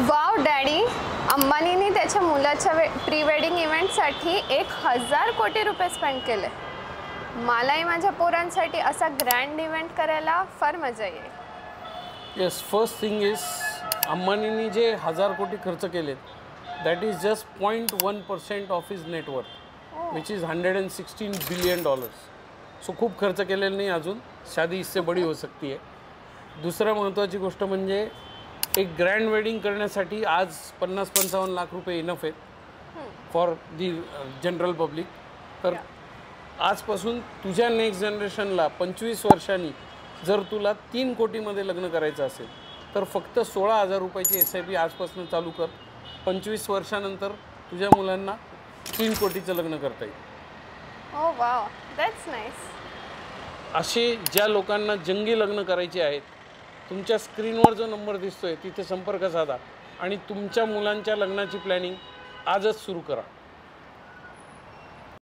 Wow daddy, अंबानींनी त्याच्या मुलाच्या pre wedding इव्हेंटसाठी 1000 कोटी रुपये स्पेंड केले. मलाही माझ्या पोरांसाठी असा ग्रँड इव्हेंट करायला फार मजा येईल. येस, फर्स्ट थिंग इज अंबानींनी जे 1000 कोटी खर्च केलेत that is just 0.1% of his net worth which is $116 billion. So खूप खर्च केलेला नाही अजून, शादी इससे बडी हो सकती है. दुसरं महत्त्वाची गोष्ट म्हणजे एक ग्रँड वेडिंग करण्यासाठी आज 50-55 लाख रुपये इनफ आहेत फॉर दी जनरल पब्लिक. तर आजपासून तुझ्या नेक्स्ट जनरेशनला 25 वर्षांनी जर तुला 3 कोटीमध्ये लग्न करायचं असेल तर फक्त 16,000 रुपयाची SIP आजपासून चालू कर. 25 वर्षानंतर तुझ्या मुलांना 3 कोटीचं लग्न करता येईल. ओ वाव, दॅट्स नाईस. असे ज्या लोकांना जंगी लग्न करायचे आहेत, तुमच्या स्क्रीनवर जो नंबर दिसतोय तिथे संपर्क साधा आणि तुमच्या मुलांच्या लग्नाची प्लॅनिंग आजच सुरू करा.